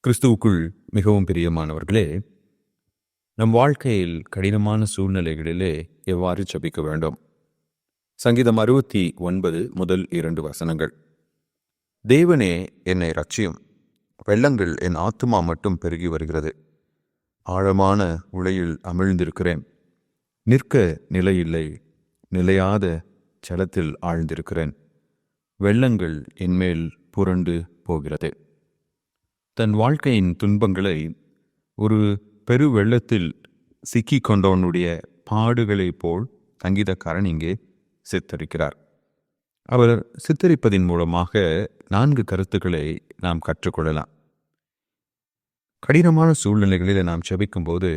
கிறிஸ்துவுக்குள் மிகவும் பிரியமானவர்களே, நம் வாழ்க்கையில் கடினமான சூழ்நிலைகளிலே எவ்வாறு ஜெபிக்க வேண்டும்? சங்கீதம் 69 முதல் 2 வசனங்கள். தேவனே என்னை இரட்சியும், வெள்ளங்கள் என் ஆத்துமா மட்டும் பெருகி வருகிறது. ஆழமான உளையில் அமிழ்ந்திருக்கிறேன், நிற்க நிலையில்லை, நிலையாத ஜலத்தில் ஆழ்ந்திருக்கிறேன். வெள்ளங்கள் என்மேல் புரண்டு போகிறது. தன் வாழ்க்கையின் துன்பங்களை ஒரு பெரு வெள்ளத்தில் சிக்கி கொண்டவனுடைய பாடுகளைப் போல் சங்கீதக்காரன் இங்கே சித்தரிக்கிறார். அவர் சித்தரிப்பதின் மூலமாக 4 கருத்துக்களை நாம் கற்றுக்கொள்ளலாம். கடினமான சூழ்நிலைகளில் நாம் ஜெபிக்கும் போது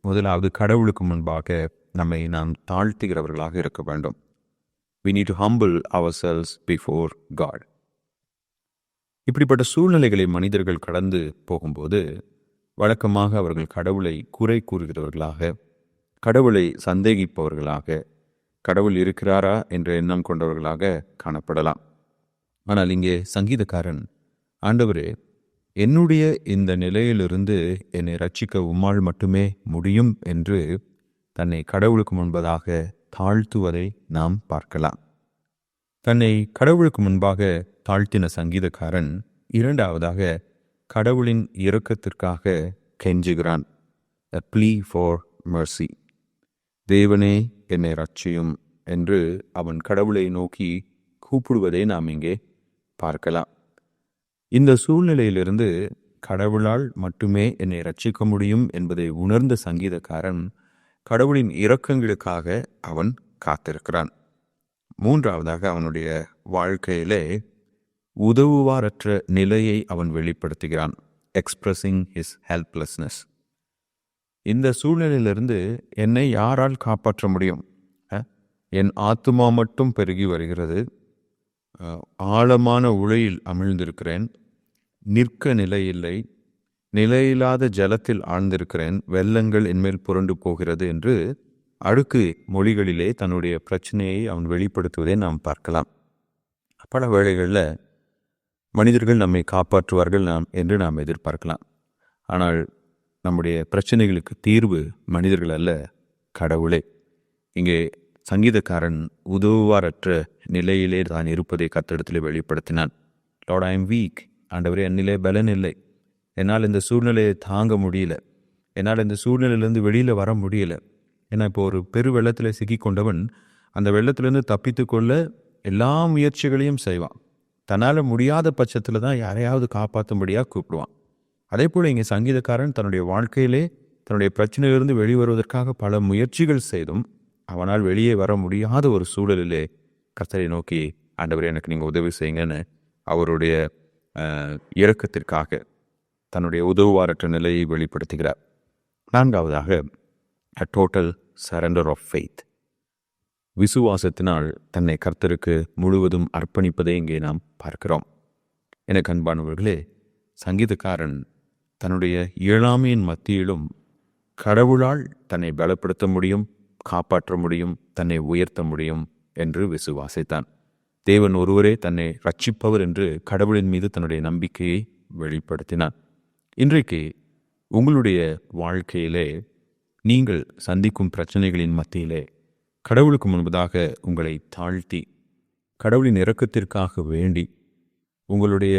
முதலாவது கடவுளுக்கு முன்பாக நம்மை நாம் தாழ்த்துகிறவர்களாக இருக்க வேண்டும். We need to humble ourselves before God. இப்படிப்பட்ட சூழ்நிலைகளை மனிதர்கள் கடந்து போகும்போது வழக்கமாக அவர்கள் கடவுளை குறை கூறுகிறவர்களாக, கடவுளை சந்தேகிப்பவர்களாக, கடவுள் இருக்கிறாரா என்ற எண்ணம் கொண்டவர்களாக காணப்படலாம். ஆனால் இங்கே சங்கீதக்காரன், ஆண்டவரே, என்னுடைய இந்த நிலையிலிருந்து என்னை ரட்சிக்க உம்மால் மட்டுமே முடியும் என்று தன்னை கடவுளுக்கு முன்பதாக தாழ்த்துவதை நாம் பார்க்கலாம். தன்னை கடவுளுக்கு முன்பாக தாழ்த்தின சங்கீதக்காரன் இரண்டாவதாக கடவுளின் இரக்கத்திற்காக கெஞ்சுகிறான். A plea for mercy. தேவனே என்னை ரட்சியும் என்று அவன் கடவுளை நோக்கி கூப்பிடுவதை நாம் இங்கே பார்க்கலாம். இந்த சூழ்நிலையிலிருந்து கடவுளால் மட்டுமே என்னை ரட்சிக்க முடியும் என்பதை உணர்ந்த சங்கீதக்காரன் கடவுளின் இரக்கங்களுக்காக அவன் காத்திருக்கிறான். மூன்றாவதாக அவனுடைய வாழ்க்கையிலே உதவுவாரற்ற நிலையை அவன் வெளிப்படுத்துகிறான். Expressing his helplessness. இந்த சூழ்நிலையிலிருந்து என்னை யாரால் காப்பாற்ற முடியும்? என் ஆத்துமா மட்டும் பெருகி வருகிறது, ஆழமான உளையில் அமிழ்ந்திருக்கிறேன், நிற்க நிலையில்லை, நிலையில்லாத ஜலத்தில் ஆழ்ந்திருக்கிறேன், வெள்ளங்கள் என்மேல் புரண்டு போகிறது என்று அடுக்கு மொழிகளிலே தன்னுடைய பிரச்சனையை அவன் வெளிப்படுத்துவதை நாம் பார்க்கலாம். பல வேளைகளில் மனிதர்கள் நம்மை காப்பாற்றுவார்கள் என்று நாம் எதிர்பார்க்கலாம். ஆனால் நம்முடைய பிரச்சனைகளுக்கு தீர்வு மனிதர்கள் அல்ல, கடவுளே. இங்கே சங்கீதக்காரன் உதவுவாரற்ற நிலையிலே தான் இருப்பதை கர்த்தரிடத்திலே வெளிப்படுத்தினான். Lord, I am weak. ஆண்டவரே, என்னிலே பலன் இல்லை, என்னால் இந்த சூழ்நிலையை தாங்க முடியல, என்னால் இந்த சூழ்நிலையிலேருந்து வெளியில் வர முடியல. ஏன்னா இப்போ ஒரு பெரு வெள்ளத்தில் சிக்கி கொண்டவன் அந்த வெள்ளத்திலேருந்து தப்பித்து கொள்ள எல்லா முயற்சிகளையும் செய்வான். தன்னால் முடியாத பட்சத்தில் தான் யாரையாவது காப்பாற்றும்படியாக கூப்பிடுவான். அதே போல் இங்கே சங்கீதக்காரன் தன்னுடைய வாழ்க்கையிலே தன்னுடைய பிரச்சனையிலிருந்து வெளிவருவதற்காக பல முயற்சிகள் செய்தும் அவனால் வெளியே வர முடியாத ஒரு சூழலிலே கர்த்தரை நோக்கி, ஆண்டவரே, எனக்கு நீங்கள் உதவி செய்யுங்கன்னு அவருடைய இரக்கத்திற்காக தன்னுடைய உதவுவாரற்ற நிலையை வெளிப்படுத்துகிறார். நான்காவதாக, a total surrender of faith. விசுவாசத்தினால் தன்னை கர்த்தருக்கு முழுவதும் அர்ப்பணிப்பதை இங்கே நாம் பார்க்கிறோம். எனக்கு அன்பானவர்களே, சங்கீதக்காரன் தன்னுடைய இயலாமையின் மத்தியிலும் கடவுளால் தன்னை பலப்படுத்த முடியும், காப்பாற்ற முடியும், தன்னை உயர்த்த முடியும் என்று விசுவாசித்தான். தேவன் ஒருவரே தன்னை ரட்சிப்பவர் என்று கடவுளின் மீது தன்னுடைய நம்பிக்கையை வெளிப்படுத்தினான். இன்றைக்கு உங்களுடைய வாழ்க்கையிலே நீங்கள் சந்திக்கும் பிரச்சனைகளின் மத்தியிலே கடவுளுக்கு முன்பதாக உங்களை தாழ்த்தி கடவுளின் இரக்கத்திற்காக வேண்டி உங்களுடைய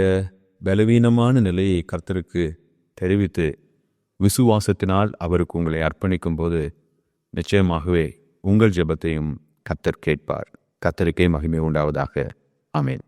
பலவீனமான நிலையை கர்த்தருக்கு தெரிவித்து விசுவாசத்தினால் அவருக்கு உங்களை அர்ப்பணிக்கும் போது நிச்சயமாகவே உங்கள் ஜெபத்தையும் கர்த்தர் கேட்பார். கர்த்தருக்கே மகிமை உண்டாவதாக. ஆமென்.